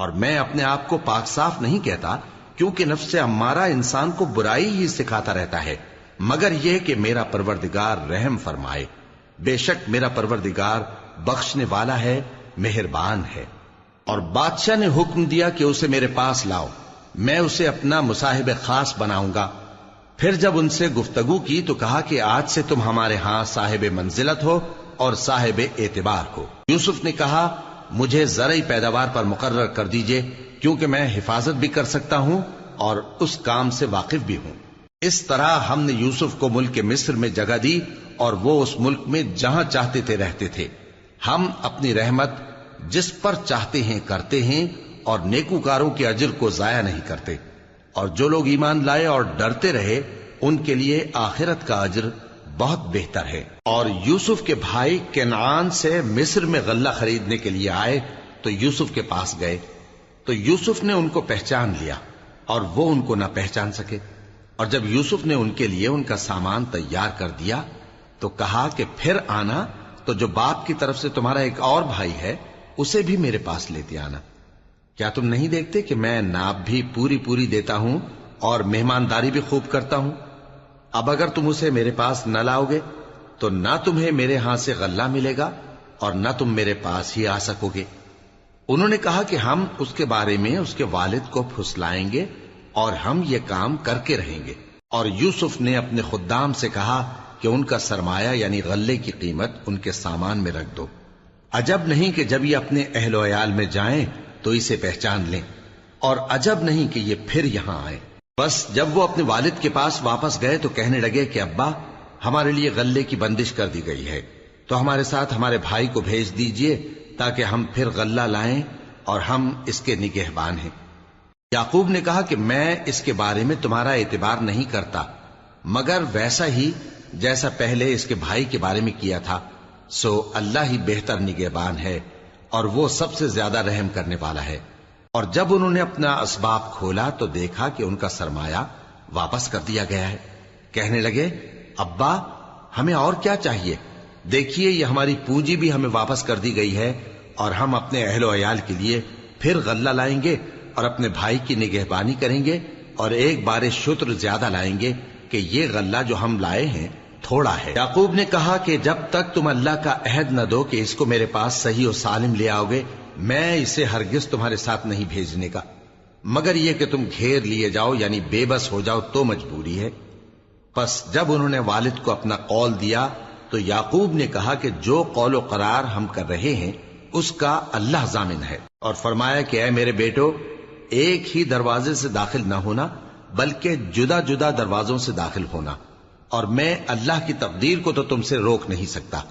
اور میں اپنے آپ کو پاک صاف نہیں کہتا، کیونکہ نفس امارہ انسان کو برائی ہی سکھاتا رہتا ہے، مگر یہ کہ میرا پروردگار رحم فرمائے۔ بے شک میرا پروردگار بخشنے والا ہے، مہربان ہے۔ اور بادشاہ نے حکم دیا کہ اسے میرے پاس لاؤ، میں اسے اپنا مصاحب خاص بناؤں گا۔ پھر جب ان سے گفتگو کی تو کہا کہ آج سے تم ہمارے ہاں صاحب منزلت ہو اور صاحب اعتبار ہو۔ یوسف نے کہا مجھے زرعی پیداوار پر مقرر کر دیجئے، کیونکہ میں حفاظت بھی کر سکتا ہوں اور اس کام سے واقف بھی ہوں۔ اس طرح ہم نے یوسف کو ملک مصر میں جگہ دی اور وہ اس ملک میں جہاں چاہتے تھے رہتے تھے۔ ہم اپنی رحمت جس پر چاہتے ہیں کرتے ہیں اور نیکوکاروں کے اجر کو ضائع نہیں کرتے، اور جو لوگ ایمان لائے اور ڈرتے رہے ان کے لیے آخرت کا اجر بہت بہتر ہے۔ اور یوسف کے بھائی کنعان سے مصر میں غلہ خریدنے کے لیے آئے تو یوسف کے پاس گئے، تو یوسف نے ان کو پہچان لیا اور وہ ان کو نہ پہچان سکے۔ اور جب یوسف نے ان کے لیے ان کا سامان تیار کر دیا تو کہا کہ پھر آنا تو جو باپ کی طرف سے تمہارا ایک اور بھائی ہے اسے بھی میرے پاس لیتے آنا۔ کیا تم نہیں دیکھتے کہ میں ناب بھی پوری پوری دیتا ہوں اور مہمانداری بھی خوب کرتا ہوں؟ اب اگر تم اسے میرے پاس نہ لاؤ گے تو نہ تمہیں میرے ہاں سے غلہ ملے گا اور نہ تم میرے پاس ہی آ سکو گے۔ انہوں نے کہا کہ ہم اس کے بارے میں اس کے والد کو پھسلائیں گے اور ہم یہ کام کر کے رہیں گے۔ اور یوسف نے اپنے خدام سے کہا کہ ان کا سرمایہ یعنی غلے کی قیمت ان کے سامان میں رکھ دو۔ عجب نہیں کہ جب یہ اپنے اہل و عیال میں جائیں تو اسے پہچان لیں، اور عجب نہیں کہ یہ پھر یہاں آئے۔ بس جب وہ اپنے والد کے پاس واپس گئے تو کہنے لگے کہ ابا ہمارے لیے غلے کی بندش کر دی گئی ہے، تو ہمارے ساتھ ہمارے بھائی کو بھیج دیجئے تاکہ ہم پھر غلہ لائیں اور ہم اس کے نگہبان ہیں۔ یعقوب نے کہا کہ میں اس کے بارے میں تمہارا اعتبار نہیں کرتا، مگر ویسا ہی جیسا پہلے اس کے بھائی کے بارے میں کیا تھا، سو اللہ ہی بہتر نگہبان ہے اور وہ سب سے زیادہ رحم کرنے والا ہے۔ اور جب انہوں نے اپنا اسباب کھولا تو دیکھا کہ ان کا سرمایہ واپس کر دیا گیا ہے۔ کہنے لگے ابا ہمیں اور کیا چاہیے؟ دیکھیے یہ ہماری پونجی بھی ہمیں واپس کر دی گئی ہے، اور ہم اپنے اہل و عیال کے لیے پھر غلہ لائیں گے اور اپنے بھائی کی نگہبانی کریں گے، اور ایک بار شتر زیادہ لائیں گے کہ یہ غلہ جو ہم لائے ہیں تھوڑا ہے۔ یعقوب نے کہا کہ جب تک تم اللہ کا عہد نہ دو کہ اس کو میرے پاس صحیح و سالم لے آؤ گے، میں اسے ہرگز تمہارے ساتھ نہیں بھیجنے کا، مگر یہ کہ تم گھیر لیے جاؤ یعنی بے بس ہو جاؤ تو مجبوری ہے۔ پس جب انہوں نے والد کو اپنا قول دیا تو یعقوب نے کہا کہ جو قول و قرار ہم کر رہے ہیں اس کا اللہ ضامن ہے، اور فرمایا کہ اے میرے بیٹو ایک ہی دروازے سے داخل نہ ہونا بلکہ جدا جدا دروازوں سے داخل ہونا، اور میں اللہ کی تقدیر کو تو تم سے روک نہیں سکتا۔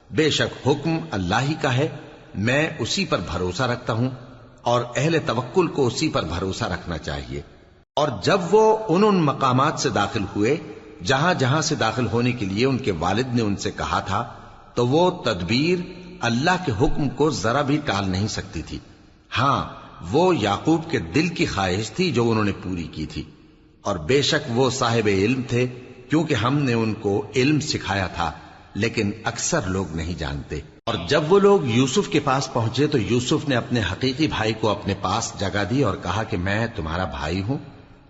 بے شک حکم اللہ ہی کا ہے، میں اسی پر بھروسہ رکھتا ہوں، اور اہل توکل کو اسی پر بھروسہ رکھنا چاہیے۔ اور جب وہ ان مقامات سے داخل ہوئے جہاں جہاں سے داخل ہونے کے لیے ان کے والد نے ان سے کہا تھا، تو وہ تدبیر اللہ کے حکم کو ذرا بھی ٹال نہیں سکتی تھی۔ ہاں وہ یعقوب کے دل کی خواہش تھی جو انہوں نے پوری کی تھی، اور بے شک وہ صاحب علم تھے، کیونکہ ہم نے ان کو علم سکھایا تھا، لیکن اکثر لوگ نہیں جانتے۔ اور جب وہ لوگ یوسف کے پاس پہنچے تو یوسف نے اپنے حقیقی بھائی کو اپنے پاس جگہ دی اور کہا کہ میں تمہارا بھائی ہوں،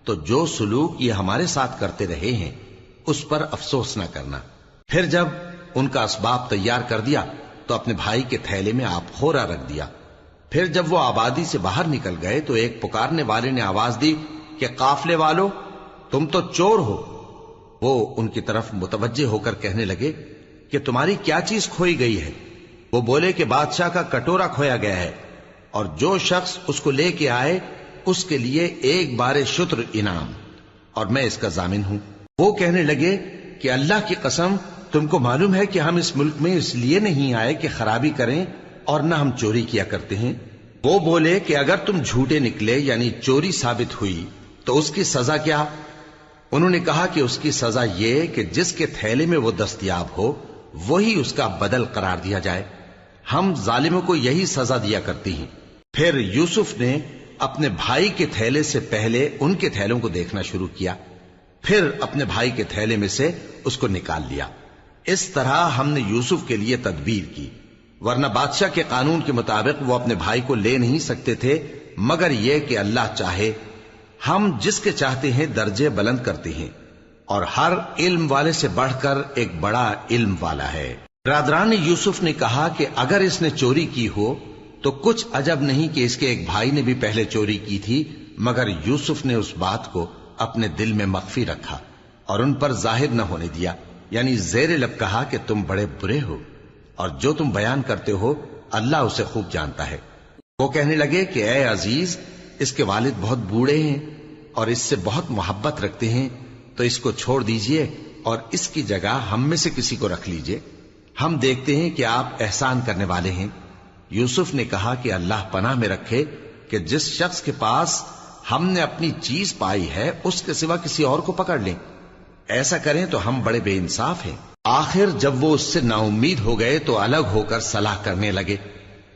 تو جو سلوک یہ ہمارے ساتھ کرتے رہے ہیں اس پر افسوس نہ کرنا۔ پھر جب ان کا اسباب تیار کر دیا تو اپنے بھائی کے تھیلے میں آپ خورا رکھ دیا۔ پھر جب وہ آبادی سے باہر نکل گئے تو ایک پکارنے والے نے آواز دی کہ قافلے والو تم تو چور ہو۔ وہ ان کی طرف متوجہ ہو کر کہنے لگے کہ تمہاری کیا چیز کھوئی گئی ہے؟ وہ بولے کہ بادشاہ کا کٹورا کھویا گیا ہے، اور جو شخص اس کو لے کے آئے اس کے لیے ایک بار شتر انعام، اور میں اس کا ضامن ہوں۔ وہ کہنے لگے کہ اللہ کی قسم تم کو معلوم ہے کہ ہم اس ملک میں اس لیے نہیں آئے کہ خرابی کریں اور نہ ہم چوری کیا کرتے ہیں۔ وہ بولے کہ اگر تم جھوٹے نکلے یعنی چوری ثابت ہوئی تو اس کی سزا کیا؟ انہوں نے کہا کہ اس کی سزا یہ کہ جس کے تھیلے میں وہ دستیاب ہو وہی اس کا بدل قرار دیا جائے، ہم ظالموں کو یہی سزا دیا کرتی ہیں۔ پھر یوسف نے اپنے بھائی کے تھیلے سے پہلے ان کے تھیلوں کو دیکھنا شروع کیا، پھر اپنے بھائی کے تھیلے میں سے اس کو نکال لیا۔ اس طرح ہم نے یوسف کے لیے تدبیر کی، ورنہ بادشاہ کے قانون کے مطابق وہ اپنے بھائی کو لے نہیں سکتے تھے مگر یہ کہ اللہ چاہے، ہم جس کے چاہتے ہیں درجے بلند کرتے ہیں، اور ہر علم والے سے بڑھ کر ایک بڑا علم والا ہے۔ برادران یوسف نے کہا کہ اگر اس نے چوری کی ہو تو کچھ عجب نہیں کہ اس کے ایک بھائی نے بھی پہلے چوری کی تھی، مگر یوسف نے اس بات کو اپنے دل میں مخفی رکھا اور ان پر ظاہر نہ ہونے دیا، یعنی زیر لب کہا کہ تم بڑے برے ہو اور جو تم بیان کرتے ہو اللہ اسے خوب جانتا ہے۔ وہ کہنے لگے کہ اے عزیز، اس کے والد بہت بوڑھے ہیں اور اس سے بہت محبت رکھتے ہیں، تو اس کو چھوڑ دیجئے اور اس کی جگہ ہم میں سے کسی کو رکھ لیجئے، ہم دیکھتے ہیں کہ آپ احسان کرنے والے ہیں۔ یوسف نے کہا کہ اللہ پناہ میں رکھے کہ جس شخص کے پاس ہم نے اپنی چیز پائی ہے اس کے سوا کسی اور کو پکڑ لیں، ایسا کریں تو ہم بڑے بے انصاف ہیں۔ آخر جب وہ اس سے نا امید ہو گئے تو الگ ہو کر صلاح کرنے لگے۔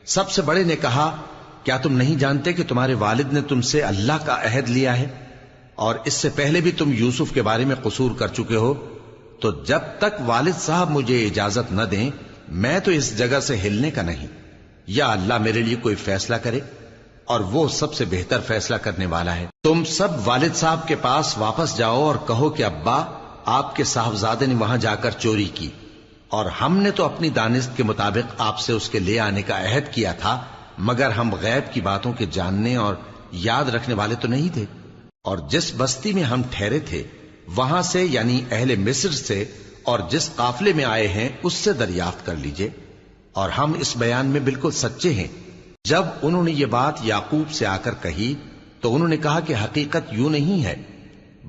سب سے بڑے نے کہا، کیا تم نہیں جانتے کہ تمہارے والد نے تم سے اللہ کا عہد لیا ہے اور اس سے پہلے بھی تم یوسف کے بارے میں قصور کر چکے ہو؟ تو جب تک والد صاحب مجھے اجازت نہ دیں میں تو اس جگہ سے ہلنے کا نہیں، یا اللہ میرے لیے کوئی فیصلہ کرے، اور وہ سب سے بہتر فیصلہ کرنے والا ہے۔ تم سب والد صاحب کے پاس واپس جاؤ اور کہو کہ ابا، آپ کے صاحبزادے نے وہاں جا کر چوری کی، اور ہم نے تو اپنی دانست کے مطابق آپ سے اس کے لے آنے کا عہد کیا تھا، مگر ہم غیب کی باتوں کے جاننے اور یاد رکھنے والے تو نہیں تھے، اور جس بستی میں ہم ٹھہرے تھے وہاں سے، یعنی اہل مصر سے، اور جس قافلے میں آئے ہیں اس سے دریافت کر لیجئے، اور ہم اس بیان میں بالکل سچے ہیں۔ جب انہوں نے یہ بات یعقوب سے آ کر کہی تو انہوں نے کہا کہ حقیقت یوں نہیں ہے،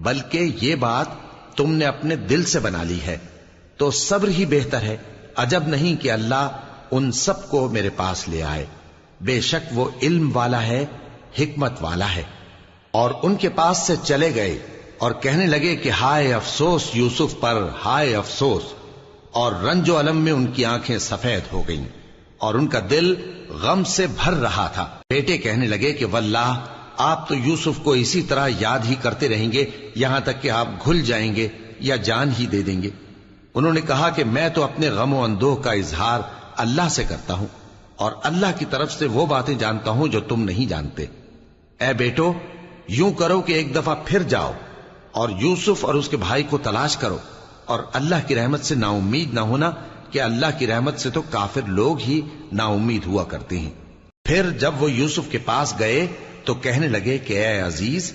بلکہ یہ بات تم نے اپنے دل سے بنا لی ہے، تو صبر ہی بہتر ہے۔ عجب نہیں کہ اللہ ان سب کو میرے پاس لے آئے، بے شک وہ علم والا ہے، حکمت والا ہے۔ اور ان کے پاس سے چلے گئے اور کہنے لگے کہ ہائے افسوس یوسف پر، ہائے افسوس، اور رنج و الم میں ان کی آنکھیں سفید ہو گئیں اور ان کا دل غم سے بھر رہا تھا۔ بیٹے کہنے لگے کہ واللہ آپ تو یوسف کو اسی طرح یاد ہی کرتے رہیں گے یہاں تک کہ آپ گھل جائیں گے یا جان ہی دے دیں گے۔ انہوں نے کہا کہ میں تو اپنے غم و اندوہ کا اظہار اللہ سے کرتا ہوں، اور اللہ کی طرف سے وہ باتیں جانتا ہوں جو تم نہیں جانتے۔ اے بیٹو، یوں کرو کہ ایک دفعہ پھر جاؤ اور یوسف اور اس کے بھائی کو تلاش کرو، اور اللہ کی رحمت سے نا امید نہ ہونا کہ اللہ کی رحمت سے تو کافر لوگ ہی نا امید ہوا کرتے ہیں۔ پھر جب وہ یوسف کے پاس گئے تو کہنے لگے کہ اے عزیز،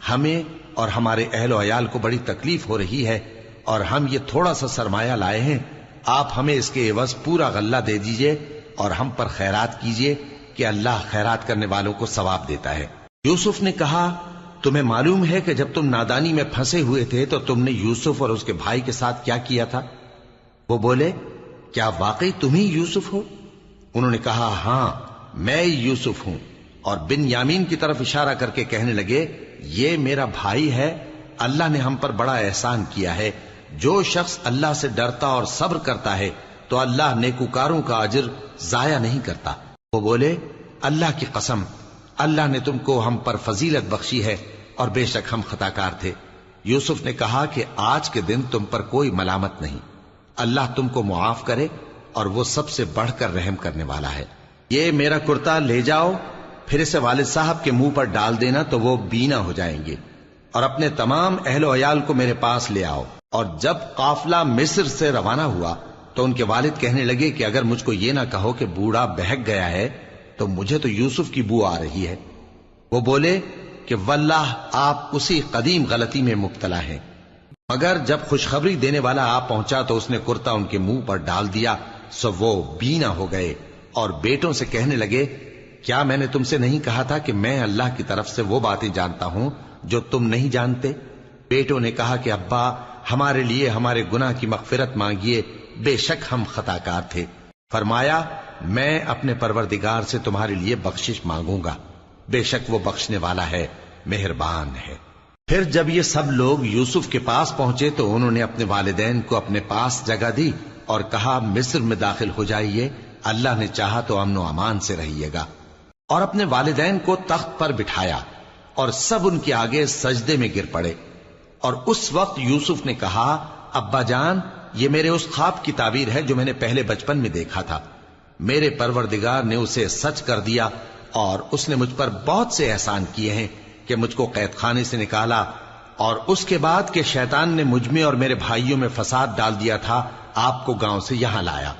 ہمیں اور ہمارے اہل و عیال کو بڑی تکلیف ہو رہی ہے، اور ہم یہ تھوڑا سا سرمایہ لائے ہیں، آپ ہمیں اس کے عوض پورا غلہ دے دیجئے اور ہم پر خیرات کیجئے کہ اللہ خیرات کرنے والوں کو ثواب دیتا ہے۔ یوسف نے کہا، تمہیں معلوم ہے کہ جب تم نادانی میں پھنسے ہوئے تھے تو تم نے یوسف اور اس کے بھائی کے ساتھ کیا کیا تھا؟ وہ بولے، کیا واقعی تم ہی یوسف ہو؟ انہوں نے کہا، ہاں میں یوسف ہوں، اور بن یامین کی طرف اشارہ کر کے کہنے لگے، یہ میرا بھائی ہے، اللہ نے ہم پر بڑا احسان کیا ہے۔ جو شخص اللہ سے ڈرتا اور صبر کرتا ہے تو اللہ نیکوکاروں کا اجر ضائع نہیں کرتا۔ وہ بولے، اللہ کی قسم، اللہ نے تم کو ہم پر فضیلت بخشی ہے اور بے شک ہم خطاکار تھے۔ یوسف نے کہا کہ آج کے دن تم پر کوئی ملامت نہیں، اللہ تم کو معاف کرے، اور وہ سب سے بڑھ کر رحم کرنے والا ہے۔ یہ میرا کرتا لے جاؤ، پھر اسے والد صاحب کے منہ پر ڈال دینا تو وہ بینا ہو جائیں گے، اور اپنے تمام اہل و عیال کو میرے پاس لے آؤ۔ اور جب قافلہ مصر سے روانہ ہوا تو ان کے والد کہنے لگے کہ اگر مجھ کو یہ نہ کہو کہ بوڑھا بہک گیا ہے تو مجھے تو یوسف کی بو آ رہی ہے۔ وہ بولے کہ واللہ آپ اسی قدیم غلطی میں مبتلا ہیں۔ مگر جب خوشخبری دینے والا آپ پہنچا تو اس نے کرتا ان کے منہ پر ڈال دیا، سو وہ بینا ہو گئے، اور بیٹوں سے کہنے لگے، کیا میں نے تم سے نہیں کہا تھا کہ میں اللہ کی طرف سے وہ باتیں جانتا ہوں جو تم نہیں جانتے؟ بیٹوں نے کہا کہ ابا، ہمارے لیے ہمارے گناہ کی مغفرت مانگیے، بے شک ہم خطاکار تھے۔ فرمایا، میں اپنے پروردگار سے تمہارے لیے بخشش مانگوں گا، بے شک وہ بخشنے والا ہے، مہربان ہے۔ پھر جب یہ سب لوگ یوسف کے پاس پہنچے تو انہوں نے اپنے والدین کو اپنے پاس جگہ دی اور کہا، مصر میں داخل ہو جائیے، اللہ نے چاہا تو امن و امان سے رہیے گا۔ اور اپنے والدین کو تخت پر بٹھایا اور سب ان کے آگے سجدے میں گر پڑے۔ اور اس وقت یوسف نے کہا، ابا جان، یہ میرے اس خواب کی تعبیر ہے جو میں نے پہلے بچپن میں دیکھا تھا، میرے پروردگار نے اسے سچ کر دیا اور اس نے مجھ پر بہت سے احسان کیے ہیں کہ مجھ کو قید خانے سے نکالا، اور اس کے بعد کہ شیطان نے مجھ میں اور میرے بھائیوں میں فساد ڈال دیا تھا، آپ کو گاؤں سے یہاں لایا۔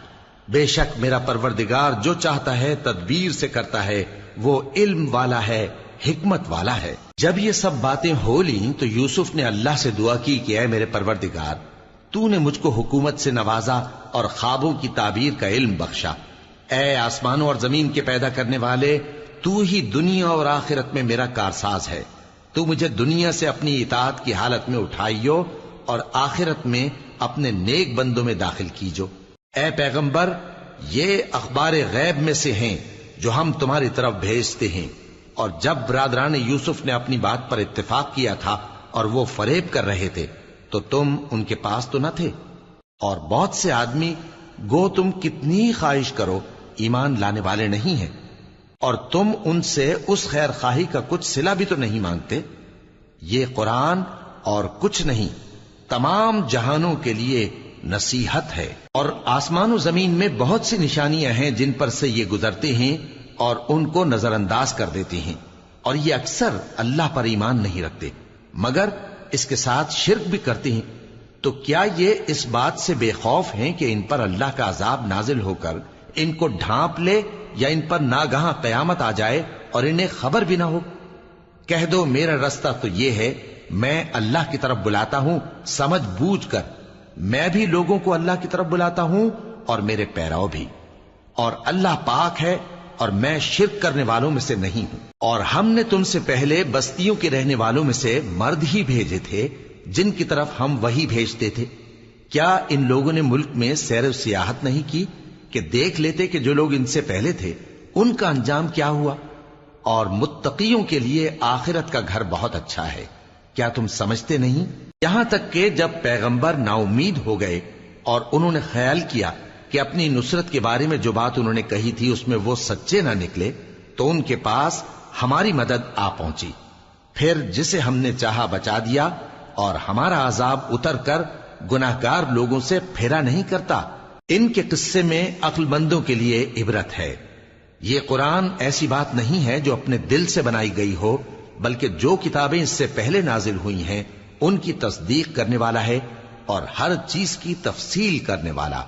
بے شک میرا پروردگار جو چاہتا ہے تدبیر سے کرتا ہے، وہ علم والا ہے، حکمت والا ہے۔ جب یہ سب باتیں ہو لیں تو یوسف نے اللہ سے دعا کی کہ اے میرے پروردگار، تو نے مجھ کو حکومت سے نوازا اور خوابوں کی تعبیر کا علم بخشا۔ اے آسمانوں اور زمین کے پیدا کرنے والے، تو ہی دنیا اور آخرت میں میرا کارساز ہے۔ تو مجھے دنیا سے اپنی اطاعت کی حالت میں اٹھائیو اور آخرت میں اپنے نیک بندوں میں داخل کیجو۔ اے پیغمبر، یہ اخبار غیب میں سے ہیں جو ہم تمہاری طرف بھیجتے ہیں۔ اور جب برادران یوسف نے اپنی بات پر اتفاق کیا تھا اور وہ فریب کر رہے تھے تو تم ان کے پاس تو نہ تھے، اور بہت سے آدمی گو تم کتنی خواہش کرو ایمان لانے والے نہیں ہیں، اور تم ان سے اس خیر خواہی کا کچھ صلہ بھی تو نہیں مانگتے۔ یہ قرآن اور کچھ نہیں تمام جہانوں کے لیے نصیحت ہے، اور آسمان و زمین میں بہت سی نشانیاں ہیں جن پر سے یہ گزرتے ہیں اور ان کو نظر انداز کر دیتے ہیں، اور یہ اکثر اللہ پر ایمان نہیں رکھتے مگر اس کے ساتھ شرک بھی کرتے ہیں۔ تو کیا یہ اس بات سے بے خوف ہیں کہ ان پر اللہ کا عذاب نازل ہو کر ان کو ڈھانپ لے، یا ان پر ناگہاں قیامت آ جائے اور انہیں خبر بھی نہ ہو؟ کہہ دو میرا رستہ تو یہ ہے، میں اللہ کی طرف بلاتا ہوں سمجھ بوجھ کر، میں بھی لوگوں کو اللہ کی طرف بلاتا ہوں اور میرے پیراؤ بھی، اور اللہ پاک ہے اور میں شرک کرنے والوں میں سے نہیں ہوں۔ اور ہم نے تم سے پہلے بستیوں کے رہنے والوں میں سے مرد ہی بھیجے تھے جن کی طرف ہم وہی بھیجتے تھے۔ کیا ان لوگوں نے ملک میں سیر و سیاحت نہیں کی کہ دیکھ لیتے کہ جو لوگ ان سے پہلے تھے ان کا انجام کیا ہوا؟ اور متقیوں کے لیے آخرت کا گھر بہت اچھا ہے، کیا تم سمجھتے نہیں؟ یہاں تک کہ جب پیغمبر نا امید ہو گئے اور انہوں نے خیال کیا کہ اپنی نصرت کے بارے میں جو بات انہوں نے کہی تھی اس میں وہ سچے نہ نکلے، تو ان کے پاس ہماری مدد آ پہنچی، پھر جسے ہم نے چاہا بچا دیا، اور ہمارا عذاب اتر کر گناہگار لوگوں سے پھیرا نہیں کرتا۔ ان کے قصے میں عقل مندوں کے لیے عبرت ہے۔ یہ قرآن ایسی بات نہیں ہے جو اپنے دل سے بنائی گئی ہو، بلکہ جو کتابیں اس سے پہلے نازل ہوئی ہیں ان کی تصدیق کرنے والا ہے، اور ہر چیز کی تفصیل کرنے والا،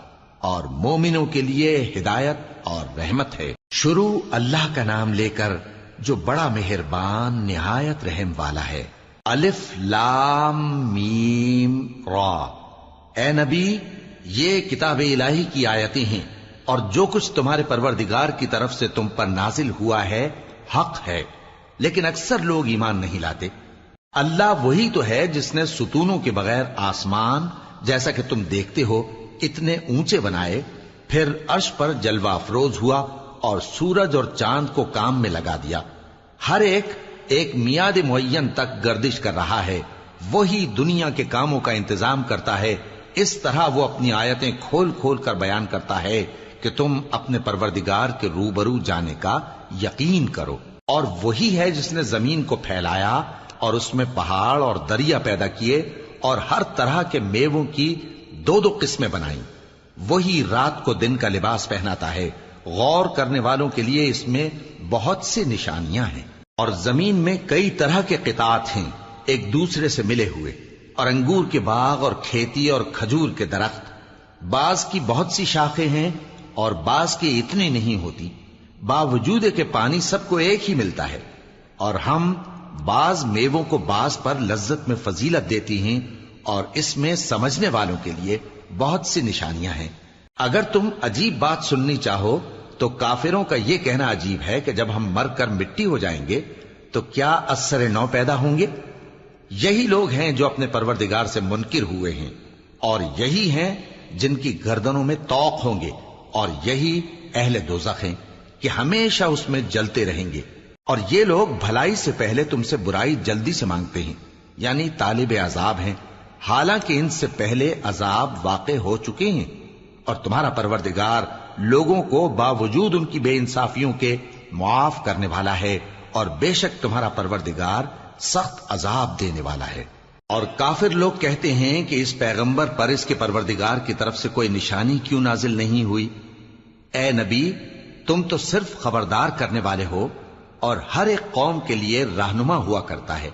اور مومنوں کے لیے ہدایت اور رحمت ہے۔ شروع اللہ کا نام لے کر جو بڑا مہربان نہایت رحم والا ہے۔ الف لام میم را۔ اے نبی، یہ کتاب الہی کی آیتیں ہیں، اور جو کچھ تمہارے پروردگار کی طرف سے تم پر نازل ہوا ہے حق ہے، لیکن اکثر لوگ ایمان نہیں لاتے۔ اللہ وہی تو ہے جس نے ستونوں کے بغیر آسمان جیسا کہ تم دیکھتے ہو اتنے اونچے بنائے، پھر عرش پر جلوہ افروز ہوا اور سورج اور چاند کو کام میں لگا دیا، ہر ایک میعاد معین تک گردش کر رہا ہے۔ وہی دنیا کے کاموں کا انتظام کرتا ہے، اس طرح وہ اپنی آیتیں کھول کھول کر بیان کرتا ہے کہ تم اپنے پروردگار کے روبرو جانے کا یقین کرو۔ اور وہی ہے جس نے زمین کو پھیلایا اور اس میں پہاڑ اور دریا پیدا کیے اور ہر طرح کے میووں کی دو دو قسمیں بنائیں۔ وہی رات کو دن کا لباس پہناتا ہے، غور کرنے والوں کے لیے اس میں بہت سی نشانیاں ہیں۔ اور زمین میں کئی طرح کے قطعات ہیں ایک دوسرے سے ملے ہوئے، اور انگور کے باغ اور کھیتی اور کھجور کے درخت، بعض کی بہت سی شاخیں ہیں اور بعض کی اتنی نہیں ہوتی، باوجود کہ پانی سب کو ایک ہی ملتا ہے۔ اور ہم بعض میووں کو بعض پر لذت میں فضیلت دیتی ہیں، اور اس میں سمجھنے والوں کے لیے بہت سی نشانیاں ہیں۔ اگر تم عجیب بات سننی چاہو تو کافروں کا یہ کہنا عجیب ہے کہ جب ہم مر کر مٹی ہو جائیں گے تو کیا اثر نو پیدا ہوں گے؟ یہی لوگ ہیں جو اپنے پروردگار سے منکر ہوئے ہیں، اور یہی ہیں جن کی گردنوں میں طوق ہوں گے، اور یہی اہل دوزخ ہیں کہ ہمیشہ اس میں جلتے رہیں گے۔ اور یہ لوگ بھلائی سے پہلے تم سے برائی جلدی سے مانگتے ہیں، یعنی طالب عذاب ہیں، حالانکہ ان سے پہلے عذاب واقع ہو چکے ہیں۔ اور تمہارا پروردگار لوگوں کو باوجود ان کی بے انصافیوں کے معاف کرنے والا ہے، اور بے شک تمہارا پروردگار سخت عذاب دینے والا ہے۔ اور کافر لوگ کہتے ہیں کہ اس پیغمبر پر اس کے پروردگار کی طرف سے کوئی نشانی کیوں نازل نہیں ہوئی؟ اے نبی، تم تو صرف خبردار کرنے والے ہو، اور ہر ایک قوم کے لیے رہنما ہوا کرتا ہے۔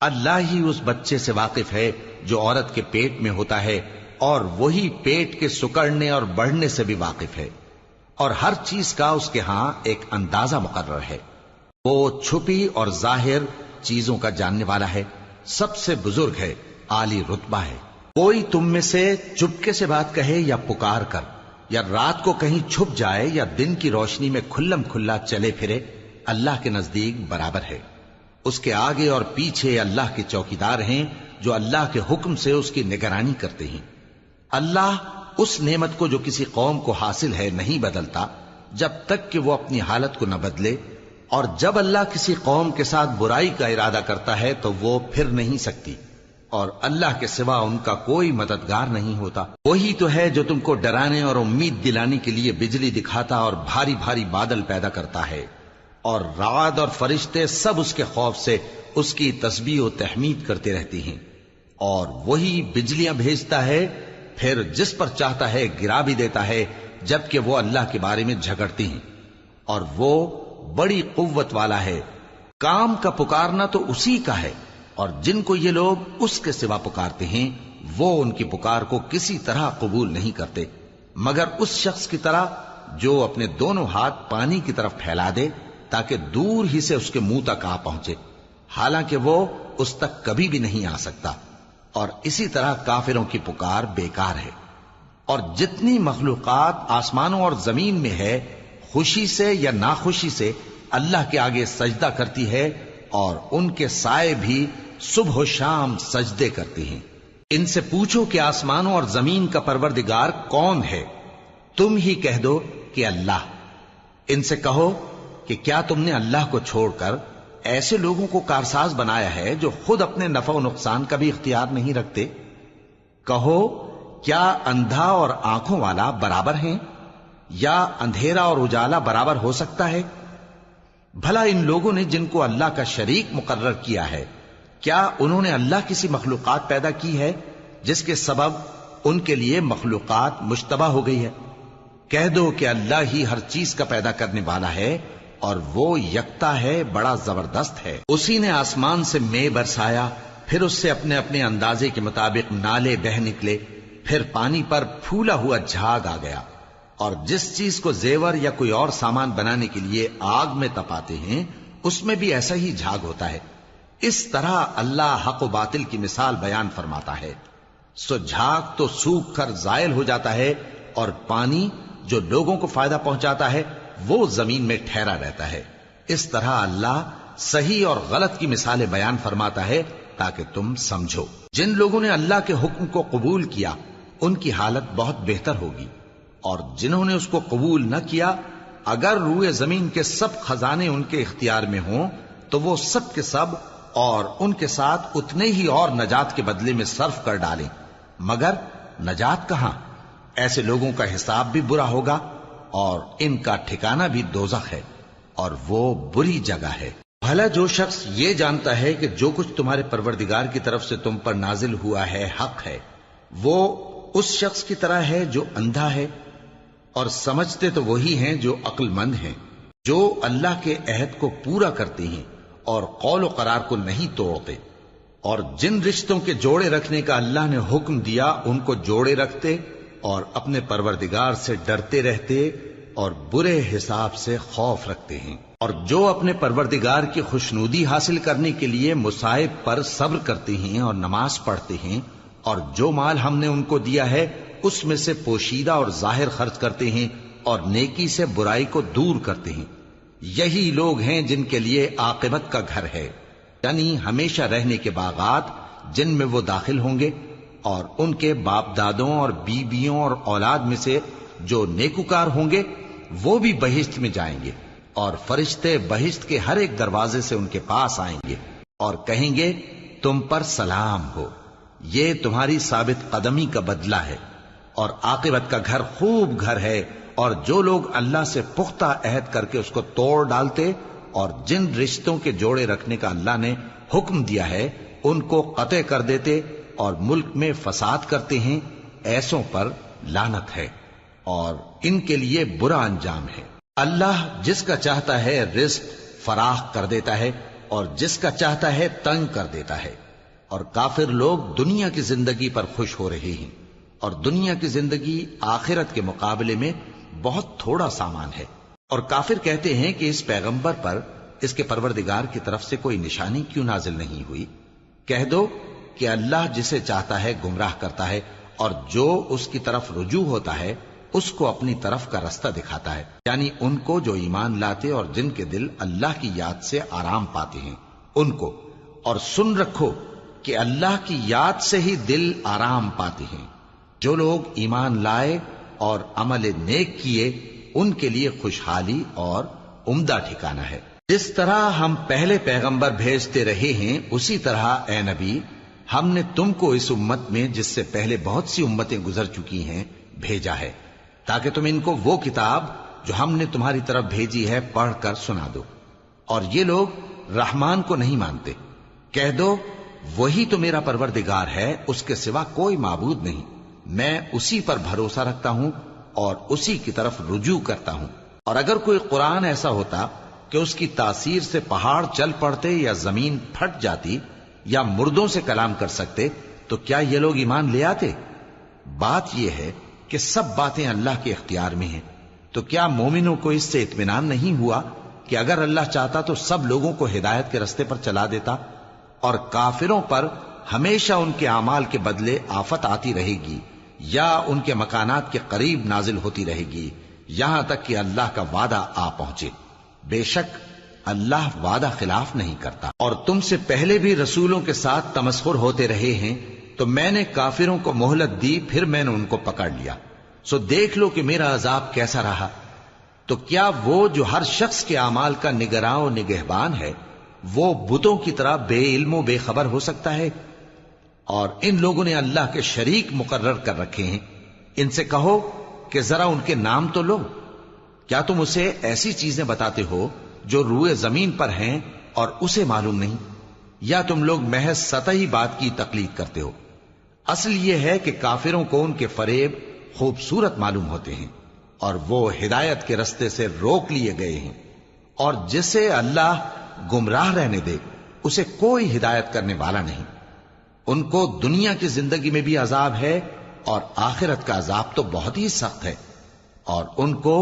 اللہ ہی اس بچے سے واقف ہے جو عورت کے پیٹ میں ہوتا ہے، اور وہی پیٹ کے سکڑنے اور بڑھنے سے بھی واقف ہے، اور ہر چیز کا اس کے ہاں ایک اندازہ مقرر ہے۔ وہ چھپی اور ظاہر چیزوں کا جاننے والا ہے، سب سے بزرگ ہے، عالی رتبہ ہے۔ کوئی تم میں سے چپکے سے بات کہے یا پکار کر، یا رات کو کہیں چھپ جائے یا دن کی روشنی میں کھلم کھلا چلے پھرے، اللہ کے نزدیک برابر ہے۔ اس کے آگے اور پیچھے اللہ کے چوکیدار ہیں جو اللہ کے حکم سے اس کی نگرانی کرتے ہیں۔ اللہ اس نعمت کو جو کسی قوم کو حاصل ہے نہیں بدلتا جب تک کہ وہ اپنی حالت کو نہ بدلے، اور جب اللہ کسی قوم کے ساتھ برائی کا ارادہ کرتا ہے تو وہ پھر نہیں سکتی، اور اللہ کے سوا ان کا کوئی مددگار نہیں ہوتا۔ وہی تو ہے جو تم کو ڈرانے اور امید دلانے کے لیے بجلی دکھاتا اور بھاری بھاری بادل پیدا کرتا ہے، اور رعد اور فرشتے سب اس کے خوف سے اس کی تسبیح و تحمید کرتے رہتے ہیں۔ اور وہی بجلیاں بھیجتا ہے، پھر جس پر چاہتا ہے گرا بھی دیتا ہے، جبکہ وہ اللہ کے بارے میں جھگڑتے ہیں، اور وہ بڑی قوت والا ہے۔ کام کا پکارنا تو اسی کا ہے، اور جن کو یہ لوگ اس کے سوا پکارتے ہیں وہ ان کی پکار کو کسی طرح قبول نہیں کرتے، مگر اس شخص کی طرح جو اپنے دونوں ہاتھ پانی کی طرف پھیلا دے تاکہ دور ہی سے اس کے منہ تک آ پہنچے، حالانکہ وہ اس تک کبھی بھی نہیں آ سکتا۔ اور اسی طرح کافروں کی پکار بیکار ہے۔ اور جتنی مخلوقات آسمانوں اور زمین میں ہے، خوشی سے یا ناخوشی سے اللہ کے آگے سجدہ کرتی ہے، اور ان کے سائے بھی صبح و شام سجدے کرتے ہیں۔ ان سے پوچھو کہ آسمانوں اور زمین کا پروردگار کون ہے؟ تم ہی کہہ دو کہ اللہ۔ ان سے کہو کہ کیا تم نے اللہ کو چھوڑ کر ایسے لوگوں کو کارساز بنایا ہے جو خود اپنے نفع و نقصان کا بھی اختیار نہیں رکھتے؟ کہو کیا اندھا اور آنکھوں والا برابر ہیں، یا اندھیرا اور اجالا برابر ہو سکتا ہے؟ بھلا ان لوگوں نے جن کو اللہ کا شریک مقرر کیا ہے، کیا انہوں نے اللہ کسی مخلوقات پیدا کی ہے جس کے سبب ان کے لیے مخلوقات مشتبہ ہو گئی ہے؟ کہہ دو کہ اللہ ہی ہر چیز کا پیدا کرنے والا ہے، اور وہ یکتا ہے، بڑا زبردست ہے۔ اسی نے آسمان سے مے برسایا، پھر اس سے اپنے اپنے اندازے کے مطابق نالے بہ نکلے، پھر پانی پر پھولا ہوا جھاگ آ گیا۔ اور جس چیز کو زیور یا کوئی اور سامان بنانے کے لیے آگ میں تپاتے ہیں اس میں بھی ایسا ہی جھاگ ہوتا ہے۔ اس طرح اللہ حق و باطل کی مثال بیان فرماتا ہے۔ سو جھاگ تو سوکھ کر زائل ہو جاتا ہے، اور پانی جو لوگوں کو فائدہ پہنچاتا ہے وہ زمین میں ٹھہرا رہتا ہے۔ اس طرح اللہ صحیح اور غلط کی مثالیں بیان فرماتا ہے تاکہ تم سمجھو۔ جن لوگوں نے اللہ کے حکم کو قبول کیا ان کی حالت بہت بہتر ہوگی، اور جنہوں نے اس کو قبول نہ کیا، اگر روئے زمین کے سب خزانے ان کے اختیار میں ہوں تو وہ سب کے سب اور ان کے ساتھ اتنے ہی اور نجات کے بدلے میں صرف کر ڈالیں، مگر نجات کہاں؟ ایسے لوگوں کا حساب بھی برا ہوگا، اور ان کا ٹھکانہ بھی دوزخ ہے، اور وہ بری جگہ ہے۔ بھلا جو شخص یہ جانتا ہے کہ جو کچھ تمہارے پروردگار کی طرف سے تم پر نازل ہوا ہے حق ہے، وہ اس شخص کی طرح ہے جو اندھا ہے، اور سمجھتے تو وہی ہیں جو عقل مند ہیں، جو اللہ کے عہد کو پورا کرتے ہیں اور قول و قرار کو نہیں توڑتے، اور جن رشتوں کے جوڑے رکھنے کا اللہ نے حکم دیا ان کو جوڑے رکھتے، اور اپنے پروردگار سے ڈرتے رہتے اور برے حساب سے خوف رکھتے ہیں، اور جو اپنے پروردگار کی خوشنودی حاصل کرنے کے لیے مصائب پر صبر کرتے ہیں اور نماز پڑھتے ہیں، اور جو مال ہم نے ان کو دیا ہے اس میں سے پوشیدہ اور ظاہر خرچ کرتے ہیں، اور نیکی سے برائی کو دور کرتے ہیں، یہی لوگ ہیں جن کے لیے عاقبت کا گھر ہے، یعنی ہمیشہ رہنے کے باغات جن میں وہ داخل ہوں گے، اور ان کے باپ دادوں اور بیویوں اور اولاد میں سے جو نیکوکار ہوں گے وہ بھی بہشت میں جائیں گے، اور فرشتے بہشت کے ہر ایک دروازے سے ان کے پاس آئیں گے اور کہیں گے تم پر سلام ہو، یہ تمہاری ثابت قدمی کا بدلہ ہے، اور عاقبت کا گھر خوب گھر ہے۔ اور جو لوگ اللہ سے پختہ عہد کر کے اس کو توڑ ڈالتے اور جن رشتوں کے جوڑے رکھنے کا اللہ نے حکم دیا ہے ان کو قطع کر دیتے اور ملک میں فساد کرتے ہیں، ایسوں پر لعنت ہے اور ان کے لیے برا انجام ہے۔ اللہ جس کا چاہتا ہے رزق فراخ کر دیتا ہے اور جس کا چاہتا ہے تنگ کر دیتا ہے۔ اور کافر لوگ دنیا کی زندگی پر خوش ہو رہے ہیں، اور دنیا کی زندگی آخرت کے مقابلے میں بہت تھوڑا سامان ہے۔ اور کافر کہتے ہیں کہ اس پیغمبر پر اس کے پروردگار کی طرف سے کوئی نشانی کیوں نازل نہیں ہوئی؟ کہہ دو کہ اللہ جسے چاہتا ہے گمراہ کرتا ہے، اور جو اس کی طرف رجوع ہوتا ہے اس کو اپنی طرف کا رستہ دکھاتا ہے، یعنی ان کو جو ایمان لاتے اور جن کے دل اللہ کی یاد سے آرام پاتے ہیں ان کو۔ اور سن رکھو کہ اللہ کی یاد سے ہی دل آرام پاتے ہیں۔ جو لوگ ایمان لائے اور عمل نیک کیے ان کے لیے خوشحالی اور عمدہ ٹھکانہ ہے۔ جس طرح ہم پہلے پیغمبر بھیجتے رہے ہیں اسی طرح اے نبی ہم نے تم کو اس امت میں جس سے پہلے بہت سی امتیں گزر چکی ہیں بھیجا ہے، تاکہ تم ان کو وہ کتاب جو ہم نے تمہاری طرف بھیجی ہے پڑھ کر سنا دو۔ اور یہ لوگ رحمان کو نہیں مانتے۔ کہہ دو وہی تو میرا پروردگار ہے، اس کے سوا کوئی معبود نہیں، میں اسی پر بھروسہ رکھتا ہوں اور اسی کی طرف رجوع کرتا ہوں۔ اور اگر کوئی قرآن ایسا ہوتا کہ اس کی تاثیر سے پہاڑ چل پڑتے یا زمین پھٹ جاتی یا مردوں سے کلام کر سکتے تو کیا یہ لوگ ایمان لے آتے؟ بات یہ ہے کہ سب باتیں اللہ کے اختیار میں ہیں، تو کیا مومنوں کو اس سے اطمینان نہیں ہوا کہ اگر اللہ چاہتا تو سب لوگوں کو ہدایت کے رستے پر چلا دیتا؟ اور کافروں پر ہمیشہ ان کے اعمال کے بدلے آفت آتی رہے گی یا ان کے مکانات کے قریب نازل ہوتی رہے گی یہاں تک کہ اللہ کا وعدہ آ پہنچے۔ بے شک اللہ وعدہ خلاف نہیں کرتا۔ اور تم سے پہلے بھی رسولوں کے ساتھ تمسخر ہوتے رہے ہیں، تو میں نے کافروں کو مہلت دی، پھر میں نے ان کو پکڑ لیا، سو دیکھ لو کہ میرا عذاب کیسا رہا۔ تو کیا وہ جو ہر شخص کے اعمال کا نگراں و نگہبان ہے وہ بتوں کی طرح بے علم و بے خبر ہو سکتا ہے؟ اور ان لوگوں نے اللہ کے شریک مقرر کر رکھے ہیں۔ ان سے کہو کہ ذرا ان کے نام تو لو۔ کیا تم اسے ایسی چیزیں بتاتے ہو جو روئے زمین پر ہیں اور اسے معلوم نہیں، یا تم لوگ محض سطحی بات کی تقلید کرتے ہو؟ اصل یہ ہے کہ کافروں کو ان کے فریب خوبصورت معلوم ہوتے ہیں اور وہ ہدایت کے رستے سے روک لیے گئے ہیں، اور جسے اللہ گمراہ رہنے دے اسے کوئی ہدایت کرنے والا نہیں۔ ان کو دنیا کی زندگی میں بھی عذاب ہے اور آخرت کا عذاب تو بہت ہی سخت ہے، اور ان کو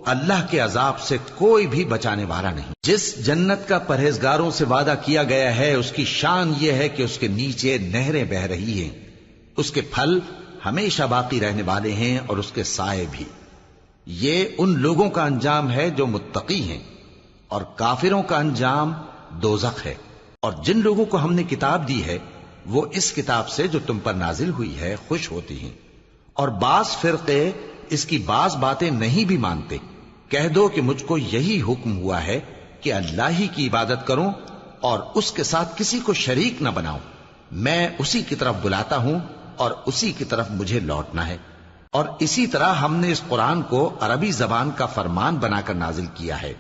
اللہ کے عذاب سے کوئی بھی بچانے والا نہیں۔ جس جنت کا پرہیزگاروں سے وعدہ کیا گیا ہے اس کی شان یہ ہے کہ اس کے نیچے نہریں بہ رہی ہیں، اس کے پھل ہمیشہ باقی رہنے والے ہیں اور اس کے سائے بھی۔ یہ ان لوگوں کا انجام ہے جو متقی ہیں، اور کافروں کا انجام دوزخ ہے۔ اور جن لوگوں کو ہم نے کتاب دی ہے وہ اس کتاب سے جو تم پر نازل ہوئی ہے خوش ہوتی ہیں، اور بعض فرقے اس کی بعض باتیں نہیں بھی مانتے۔ کہہ دو کہ مجھ کو یہی حکم ہوا ہے کہ اللہ ہی کی عبادت کروں اور اس کے ساتھ کسی کو شریک نہ بناؤں، میں اسی کی طرف بلاتا ہوں اور اسی کی طرف مجھے لوٹنا ہے۔ اور اسی طرح ہم نے اس قرآن کو عربی زبان کا فرمان بنا کر نازل کیا ہے،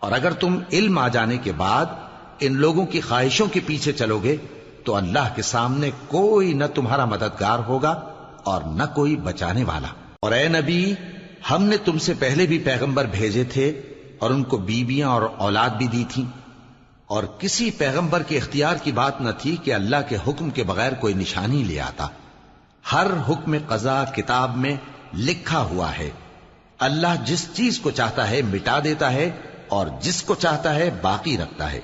اور اگر تم علم آ جانے کے بعد ان لوگوں کی خواہشوں کے پیچھے چلو گے تو اللہ کے سامنے کوئی نہ تمہارا مددگار ہوگا اور نہ کوئی بچانے والا۔ اور اے نبی ہم نے تم سے پہلے بھی پیغمبر بھیجے تھے اور ان کو بیویاں اور اولاد بھی دی تھیں، اور کسی پیغمبر کے اختیار کی بات نہ تھی کہ اللہ کے حکم کے بغیر کوئی نشانی لے آتا۔ ہر حکم قضا کتاب میں لکھا ہوا ہے۔ اللہ جس چیز کو چاہتا ہے مٹا دیتا ہے اور جس کو چاہتا ہے باقی رکھتا ہے،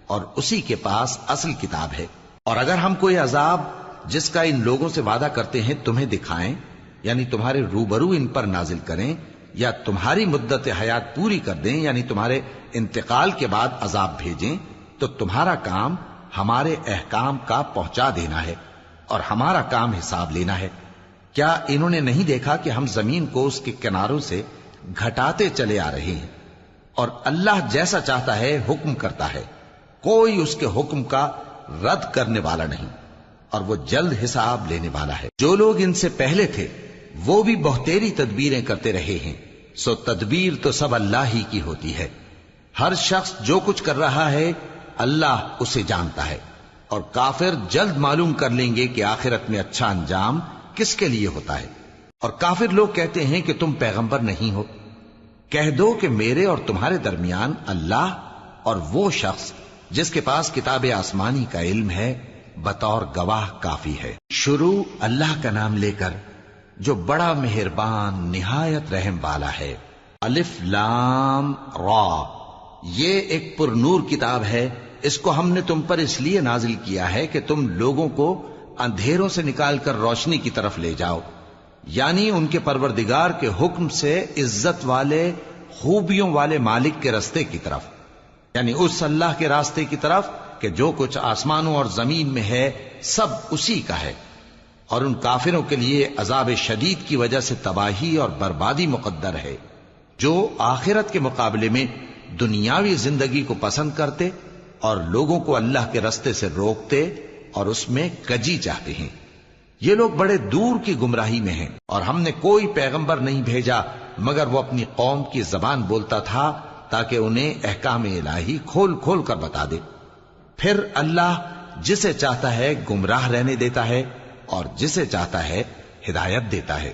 اور اسی کے پاس اصل کتاب ہے۔ اور اگر ہم کوئی عذاب جس کا ان لوگوں سے وعدہ کرتے ہیں تمہیں دکھائیں، یعنی تمہارے روبرو ان پر نازل کریں، یا تمہاری مدت حیات پوری کر دیں، یعنی تمہارے انتقال کے بعد عذاب بھیجیں، تو تمہارا کام ہمارے احکام کا پہنچا دینا ہے اور ہمارا کام حساب لینا ہے۔ کیا انہوں نے نہیں دیکھا کہ ہم زمین کو اس کے کناروں سے گھٹاتے چلے آ رہے ہیں، اور اللہ جیسا چاہتا ہے حکم کرتا ہے، کوئی اس کے حکم کا رد کرنے والا نہیں، اور وہ جلد حساب لینے والا ہے۔ جو لوگ ان سے پہلے تھے وہ بھی بہتیری تدبیریں کرتے رہے ہیں، سو تدبیر تو سب اللہ ہی کی ہوتی ہے۔ ہر شخص جو کچھ کر رہا ہے اللہ اسے جانتا ہے، اور کافر جلد معلوم کر لیں گے کہ آخرت میں اچھا انجام کس کے لیے ہوتا ہے۔ اور کافر لوگ کہتے ہیں کہ تم پیغمبر نہیں ہو۔ کہہ دو کہ میرے اور تمہارے درمیان اللہ اور وہ شخص جس کے پاس کتاب آسمانی کا علم ہے بطور گواہ کافی ہے۔ شروع اللہ کا نام لے کر جو بڑا مہربان نہایت رحم والا ہے۔ الف لام را، یہ ایک پر نور کتاب ہے، اس کو ہم نے تم پر اس لیے نازل کیا ہے کہ تم لوگوں کو اندھیروں سے نکال کر روشنی کی طرف لے جاؤ، یعنی ان کے پروردگار کے حکم سے عزت والے خوبیوں والے مالک کے راستے کی طرف، یعنی اس اللہ کے راستے کی طرف کہ جو کچھ آسمانوں اور زمین میں ہے سب اسی کا ہے، اور ان کافروں کے لیے عذاب شدید کی وجہ سے تباہی اور بربادی مقدر ہے، جو آخرت کے مقابلے میں دنیاوی زندگی کو پسند کرتے اور لوگوں کو اللہ کے راستے سے روکتے اور اس میں کجی چاہتے ہیں۔ یہ لوگ بڑے دور کی گمراہی میں ہیں، اور ہم نے کوئی پیغمبر نہیں بھیجا مگر وہ اپنی قوم کی زبان بولتا تھا تاکہ انہیں احکام الہی کھول کھول کر بتا دے۔ پھر اللہ جسے چاہتا ہے گمراہ رہنے دیتا ہے اور جسے چاہتا ہے ہدایت دیتا ہے،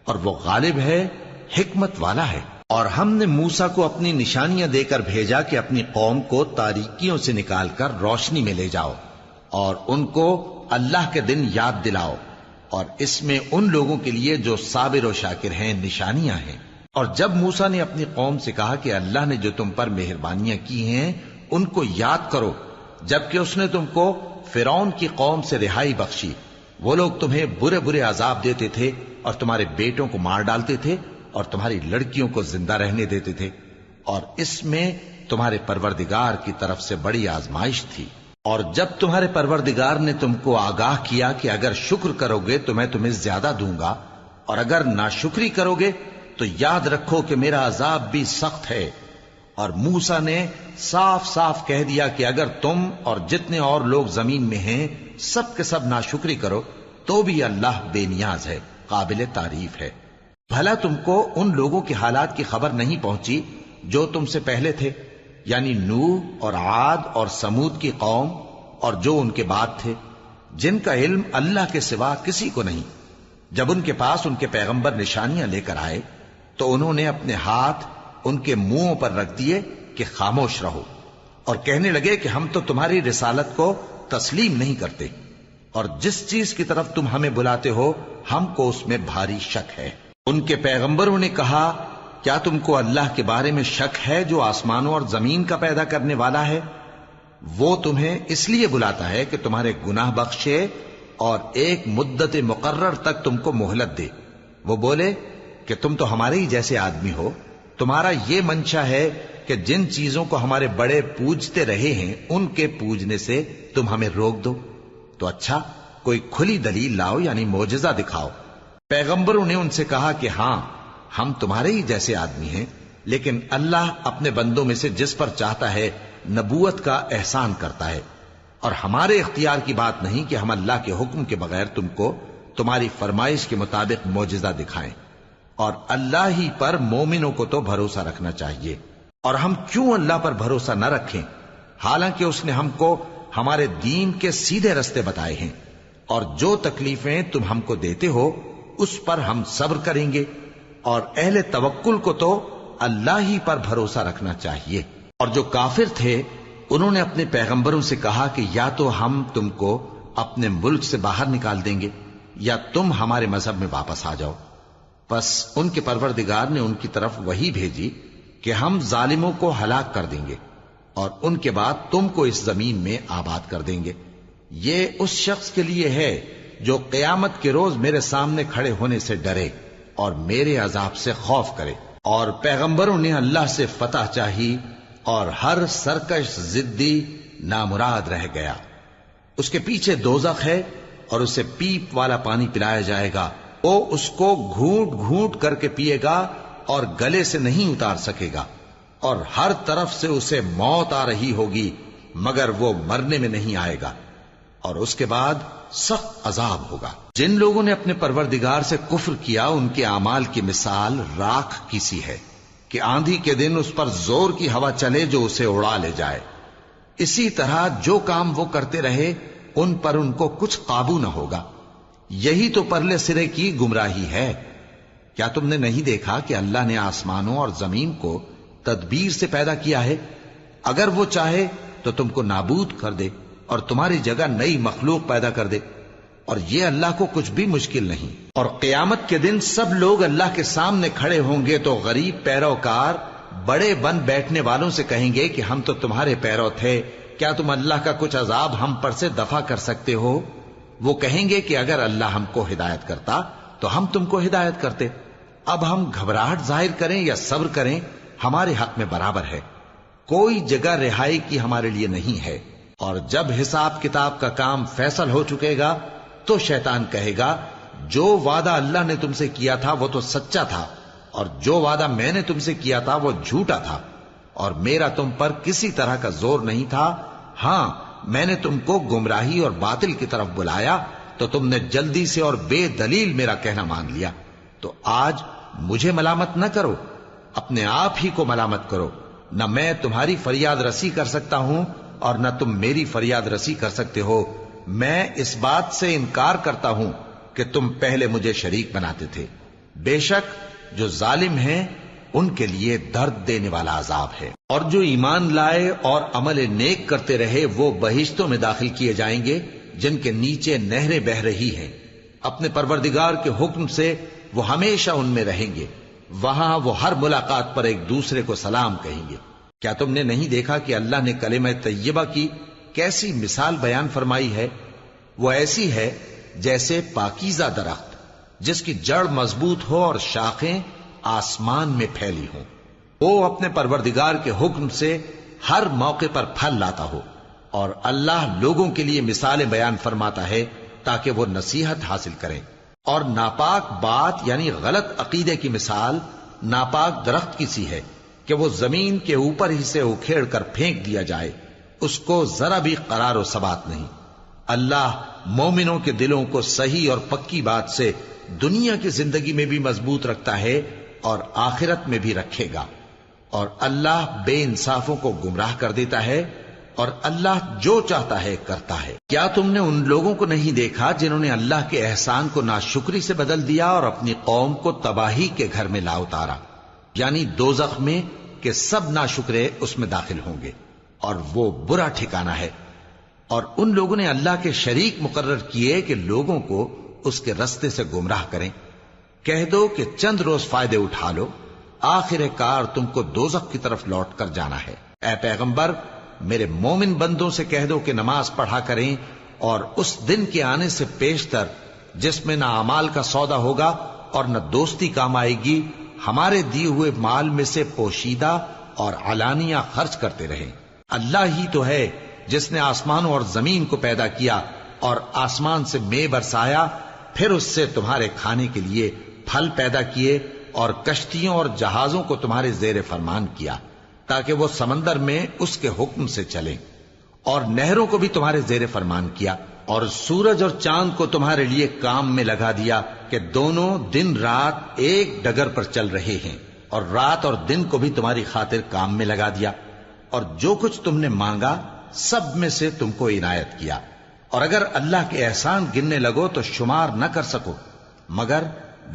اور وہ غالب ہے، حکمت والا ہے۔ اور ہم نے موسیٰ کو اپنی نشانیاں دے کر بھیجا کہ اپنی قوم کو تاریکیوں سے نکال کر روشنی میں لے جاؤ اور ان کو اللہ کے دن یاد دلاؤ، اور اس میں ان لوگوں کے لیے جو صابر و شاکر ہیں نشانیاں ہیں۔ اور جب موسیٰ نے اپنی قوم سے کہا کہ اللہ نے جو تم پر مہربانیاں کی ہیں ان کو یاد کرو، جبکہ اس نے تم کو فرعون کی قوم سے رہائی بخشی، وہ لوگ تمہیں برے برے عذاب دیتے تھے اور تمہارے بیٹوں کو مار ڈالتے تھے اور تمہاری لڑکیوں کو زندہ رہنے دیتے تھے، اور اس میں تمہارے پروردگار کی طرف سے بڑی آزمائش تھی۔ اور جب تمہارے پروردگار نے تم کو آگاہ کیا کہ اگر شکر کرو گے تو میں تمہیں زیادہ دوں گا، اور اگر ناشکری کرو گے تو یاد رکھو کہ میرا عذاب بھی سخت ہے۔ اور موسیٰ نے صاف صاف کہہ دیا کہ اگر تم اور جتنے اور لوگ زمین میں ہیں سب کے سب ناشکری کرو تو بھی اللہ بے نیاز ہے، قابل تعریف ہے۔ بھلا تم کو ان لوگوں کے حالات کی خبر نہیں پہنچی جو تم سے پہلے تھے، یعنی نوح اور عاد اور سمود کی قوم اور جو ان کے بعد تھے، جن کا علم اللہ کے سوا کسی کو نہیں۔ جب ان کے پاس ان کے پیغمبر نشانیاں لے کر آئے تو انہوں نے اپنے ہاتھ ان کے منہوں پر رکھ دیے کہ خاموش رہو، اور کہنے لگے کہ ہم تو تمہاری رسالت کو تسلیم نہیں کرتے، اور جس چیز کی طرف تم ہمیں بلاتے ہو ہم کو اس میں بھاری شک ہے۔ ان کے پیغمبروں نے کہا، کیا تم کو اللہ کے بارے میں شک ہے جو آسمانوں اور زمین کا پیدا کرنے والا ہے؟ وہ تمہیں اس لیے بلاتا ہے کہ تمہارے گناہ بخشے اور ایک مدت مقرر تک تم کو مہلت دے۔ وہ بولے کہ تم تو ہمارے ہی جیسے آدمی ہو، تمہارا یہ منشا ہے کہ جن چیزوں کو ہمارے بڑے پوجتے رہے ہیں ان کے پوجنے سے تم ہمیں روک دو، تو اچھا کوئی کھلی دلیل لاؤ، یعنی معجزہ دکھاؤ۔ پیغمبروں نے ان سے کہا کہ ہاں ہم تمہارے ہی جیسے آدمی ہیں، لیکن اللہ اپنے بندوں میں سے جس پر چاہتا ہے نبوت کا احسان کرتا ہے، اور ہمارے اختیار کی بات نہیں کہ ہم اللہ کے حکم کے بغیر تم کو تمہاری فرمائش کے مطابق معجزہ دکھائیں، اور اللہ ہی پر مومنوں کو تو بھروسہ رکھنا چاہیے۔ اور ہم کیوں اللہ پر بھروسہ نہ رکھیں حالانکہ اس نے ہم کو ہمارے دین کے سیدھے رستے بتائے ہیں، اور جو تکلیفیں تم ہم کو دیتے ہو اس پر ہم صبر کریں گے، اور اہل توکل کو تو اللہ ہی پر بھروسہ رکھنا چاہیے۔ اور جو کافر تھے انہوں نے اپنے پیغمبروں سے کہا کہ یا تو ہم تم کو اپنے ملک سے باہر نکال دیں گے یا تم ہمارے مذہب میں واپس آ جاؤ۔ پس ان کے پروردگار نے ان کی طرف وحی بھیجی کہ ہم ظالموں کو ہلاک کر دیں گے اور ان کے بعد تم کو اس زمین میں آباد کر دیں گے۔ یہ اس شخص کے لیے ہے جو قیامت کے روز میرے سامنے کھڑے ہونے سے ڈرے اور میرے عذاب سے خوف کرے۔ اور پیغمبروں نے اللہ سے فتح چاہی اور ہر سرکش ضدی نامراد رہ گیا۔ اس کے پیچھے دوزخ ہے اور اسے پیپ والا پانی پلایا جائے گا، وہ اس کو گھونٹ گھونٹ کر کے پیے گا اور گلے سے نہیں اتار سکے گا، اور ہر طرف سے اسے موت آ رہی ہوگی مگر وہ مرنے میں نہیں آئے گا، اور اس کے بعد سخت عذاب ہوگا۔ جن لوگوں نے اپنے پروردگار سے کفر کیا ان کے اعمال کی مثال راکھ کی سی ہے کہ آندھی کے دن اس پر زور کی ہوا چلے جو اسے اڑا لے جائے۔ اسی طرح جو کام وہ کرتے رہے ان پر ان کو کچھ قابو نہ ہوگا۔ یہی تو پرلے سرے کی گمراہی ہے۔ کیا تم نے نہیں دیکھا کہ اللہ نے آسمانوں اور زمین کو تدبیر سے پیدا کیا ہے؟ اگر وہ چاہے تو تم کو نابود کر دے اور تمہاری جگہ نئی مخلوق پیدا کر دے، اور یہ اللہ کو کچھ بھی مشکل نہیں۔ اور قیامت کے دن سب لوگ اللہ کے سامنے کھڑے ہوں گے تو غریب پیروکار بڑے بن بیٹھنے والوں سے کہیں گے کہ ہم تو تمہارے پیرو تھے، کیا تم اللہ کا کچھ عذاب ہم پر سے دفع کر سکتے ہو؟ وہ کہیں گے کہ اگر اللہ ہم کو ہدایت کرتا تو ہم تم کو ہدایت کرتے۔ اب ہم گھبراہٹ ظاہر کریں یا صبر کریں ہمارے حق میں برابر ہے، کوئی جگہ رہائی کی ہمارے لیے نہیں ہے۔ اور جب حساب کتاب کا کام فیصل ہو چکے گا تو شیطان کہے گا جو وعدہ اللہ نے تم سے کیا تھا وہ تو سچا تھا، اور جو وعدہ میں نے تم سے کیا تھا وہ جھوٹا تھا، اور میرا تم پر کسی طرح کا زور نہیں تھا۔ ہاں، میں نے تم کو گمراہی اور باطل کی طرف بلایا تو تم نے جلدی سے اور بے دلیل میرا کہنا مان لیا۔ تو آج مجھے ملامت نہ کرو، اپنے آپ ہی کو ملامت کرو۔ نہ میں تمہاری فریاد رسی کر سکتا ہوں اور نہ تم میری فریاد رسی کر سکتے ہو۔ میں اس بات سے انکار کرتا ہوں کہ تم پہلے مجھے شریک بناتے تھے۔ بے شک جو ظالم ہیں ان کے لیے درد دینے والا عذاب ہے۔ اور جو ایمان لائے اور عمل نیک کرتے رہے وہ بہشتوں میں داخل کیے جائیں گے جن کے نیچے نہریں بہ رہی ہیں۔ اپنے پروردگار کے حکم سے وہ ہمیشہ ان میں رہیں گے، وہاں وہ ہر ملاقات پر ایک دوسرے کو سلام کہیں گے۔ کیا تم نے نہیں دیکھا کہ اللہ نے کلمہ طیبہ کی کیسی مثال بیان فرمائی ہے؟ وہ ایسی ہے جیسے پاکیزہ درخت جس کی جڑ مضبوط ہو اور شاخیں آسمان میں پھیلی ہوں۔ وہ اپنے پروردگار کے حکم سے ہر موقع پر پھل لاتا ہو، اور اللہ لوگوں کے لیے مثالیں بیان فرماتا ہے تاکہ وہ نصیحت حاصل کریں۔ اور ناپاک بات یعنی غلط عقیدے کی مثال ناپاک درخت کی سی ہے کہ وہ زمین کے اوپر ہی سے اکھیڑ کر پھینک دیا جائے، اس کو ذرا بھی قرار و ثبات نہیں۔ اللہ مومنوں کے دلوں کو صحیح اور پکی بات سے دنیا کی زندگی میں بھی مضبوط رکھتا ہے اور آخرت میں بھی رکھے گا، اور اللہ بے انصافوں کو گمراہ کر دیتا ہے، اور اللہ جو چاہتا ہے کرتا ہے۔ کیا تم نے ان لوگوں کو نہیں دیکھا جنہوں نے اللہ کے احسان کو ناشکری سے بدل دیا اور اپنی قوم کو تباہی کے گھر میں لا اتارا، یعنی دوزخ میں، کہ سب ناشکرے اس میں داخل ہوں گے اور وہ برا ٹھکانہ ہے۔ اور ان لوگوں نے اللہ کے شریک مقرر کیے کہ لوگوں کو اس کے رستے سے گمراہ کریں۔ کہہ دو کہ چند روز فائدے اٹھا لو، آخر کار تم کو دوزخ کی طرف لوٹ کر جانا ہے۔ اے پیغمبر، میرے مومن بندوں سے کہہ دو کہ نماز پڑھا کریں، اور اس دن کے آنے سے پیشتر جس میں نہ اعمال کا سودا ہوگا اور نہ دوستی کام آئے گی، ہمارے دیے ہوئے مال میں سے پوشیدہ اور علانیہ خرچ کرتے رہیں۔ اللہ ہی تو ہے جس نے آسمانوں اور زمین کو پیدا کیا اور آسمان سے مے برسایا، پھر اس سے تمہارے کھانے کے لیے پھل پیدا کیے اور کشتیوں اور جہازوں کو تمہارے زیر فرمان کیا تاکہ وہ سمندر میں اس کے حکم سے چلیں، اور نہروں کو بھی تمہارے زیر فرمان کیا، اور سورج اور چاند کو تمہارے لیے کام میں لگا دیا کہ دونوں دن رات ایک ڈگر پر چل رہے ہیں، اور رات اور دن کو بھی تمہاری خاطر کام میں لگا دیا، اور جو کچھ تم نے مانگا سب میں سے تم کو عنایت کیا۔ اور اگر اللہ کے احسان گننے لگو تو شمار نہ کر سکو، مگر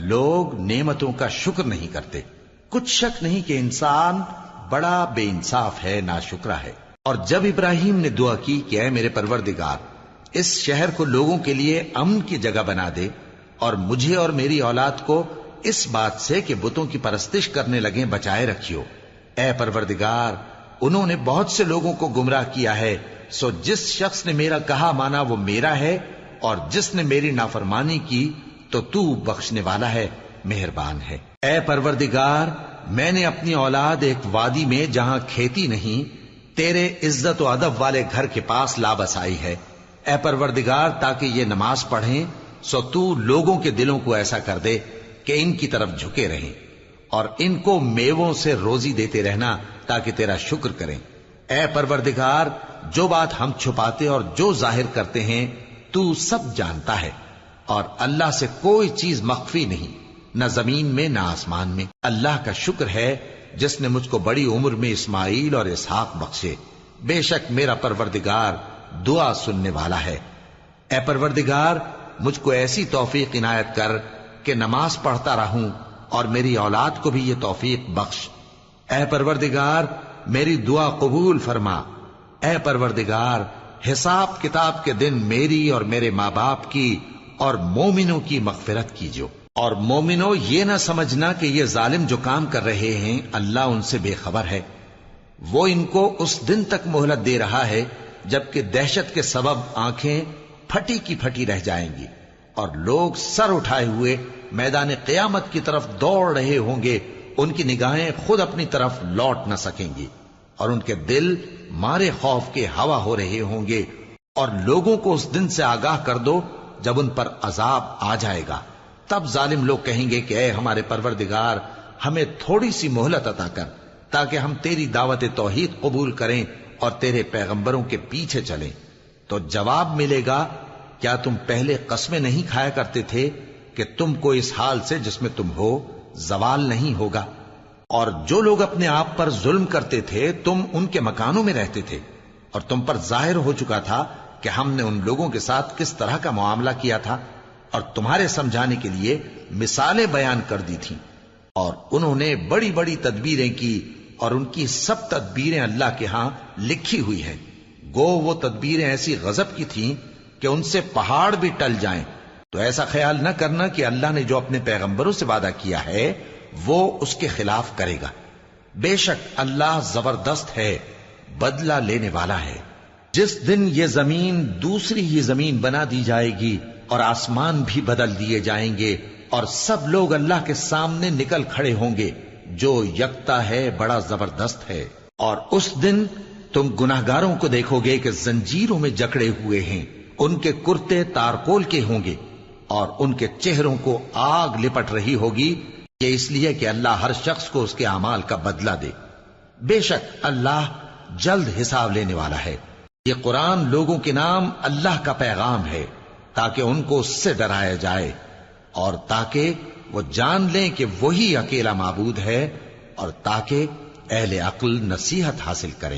لوگ نعمتوں کا شکر نہیں کرتے۔ کچھ شک نہیں کہ انسان بڑا بے انصاف ہے، ناشکرا ہے۔ اور جب ابراہیم نے دعا کی کہ اے میرے پروردگار، اس شہر کو لوگوں کے لیے امن کی جگہ بنا دے، اور مجھے اور میری اولاد کو اس بات سے کہ بتوں کی پرستش کرنے لگیں بچائے رکھیو۔ اے پروردگار، انہوں نے بہت سے لوگوں کو گمراہ کیا ہے، سو جس شخص نے میرا کہا مانا وہ میرا ہے، اور جس نے میری نافرمانی کی تو بخشنے والا ہے، مہربان ہے۔ اے پروردگار، میں نے اپنی اولاد ایک وادی میں جہاں کھیتی نہیں، تیرے عزت و ادب والے گھر کے پاس لا بسائی ہے۔ اے پروردگار، تاکہ یہ نماز پڑھیں، سو تو لوگوں کے دلوں کو ایسا کر دے کہ ان کی طرف جھکے رہیں، اور ان کو میووں سے روزی دیتے رہنا تاکہ تیرا شکر کریں۔ اے پروردگار، جو بات ہم چھپاتے اور جو ظاہر کرتے ہیں تو سب جانتا ہے، اور اللہ سے کوئی چیز مخفی نہیں، نہ زمین میں نہ آسمان میں۔ اللہ کا شکر ہے جس نے مجھ کو بڑی عمر میں اسماعیل اور اسحاق بخشے، بے شک میرا پروردگار دعا سننے والا ہے۔ اے پروردگار، مجھ کو ایسی توفیق عنایت کر کہ نماز پڑھتا رہوں، اور میری اولاد کو بھی یہ توفیق بخش۔ اے پروردگار، میری دعا قبول فرما۔ اے پروردگار، حساب کتاب کے دن میری اور میرے ماں باپ کی اور مومنوں کی مغفرت کیجو۔ اور مومنوں، یہ نہ سمجھنا کہ یہ ظالم جو کام کر رہے ہیں اللہ ان سے بے خبر ہے۔ وہ ان کو اس دن تک مہلت دے رہا ہے جبکہ دہشت کے سبب آنکھیں پھٹی کی پھٹی رہ جائیں گی اور لوگ سر اٹھائے ہوئے میدان قیامت کی طرف دوڑ رہے ہوں گے۔ ان کی نگاہیں خود اپنی طرف لوٹ نہ سکیں گی اور ان کے دل مارے خوف کے ہوا ہو رہے ہوں گے۔ اور لوگوں کو اس دن سے آگاہ کر دو جب ان پر عذاب آ جائے گا۔ تب ظالم لوگ کہیں گے کہ اے ہمارے پروردگار، ہمیں تھوڑی سی مہلت عطا کر تاکہ ہم تیری دعوت توحید قبول کریں اور تیرے پیغمبروں کے پیچھے چلیں۔ تو جواب ملے گا، کیا تم پہلے قسمیں نہیں کھایا کرتے تھے کہ تم کو اس حال سے جس میں تم ہو زوال نہیں ہوگا؟ اور جو لوگ اپنے آپ پر ظلم کرتے تھے تم ان کے مکانوں میں رہتے تھے، اور تم پر ظاہر ہو چکا تھا کہ ہم نے ان لوگوں کے ساتھ کس طرح کا معاملہ کیا تھا، اور تمہارے سمجھانے کے لیے مثالیں بیان کر دی تھیں۔ اور انہوں نے بڑی بڑی تدبیریں کی، اور ان کی سب تدبیریں اللہ کے ہاں لکھی ہوئی ہیں۔ گو وہ تدبیریں ایسی غضب کی تھیں کہ ان سے پہاڑ بھی ٹل جائیں۔ تو ایسا خیال نہ کرنا کہ اللہ نے جو اپنے پیغمبروں سے وعدہ کیا ہے وہ اس کے خلاف کرے گا۔ بے شک اللہ زبردست ہے، بدلہ لینے والا ہے۔ جس دن یہ زمین دوسری ہی زمین بنا دی جائے گی اور آسمان بھی بدل دیے جائیں گے اور سب لوگ اللہ کے سامنے نکل کھڑے ہوں گے، جو یکتا ہے بڑا زبردست ہے۔ اور اس دن تم گناہگاروں کو دیکھو گے کہ زنجیروں میں جکڑے ہوئے ہیں، ان کے کرتے تارکول کے ہوں گے اور ان کے چہروں کو آگ لپٹ رہی ہوگی، یہ اس لیے کہ اللہ ہر شخص کو اس کے اعمال کا بدلہ دے۔ بے شک اللہ جلد حساب لینے والا ہے۔ یہ قرآن لوگوں کے نام اللہ کا پیغام ہے تاکہ ان کو اس سے ڈرایا جائے اور تاکہ وہ جان لیں کہ وہی اکیلا معبود ہے، اور تاکہ اہل عقل نصیحت حاصل کریں۔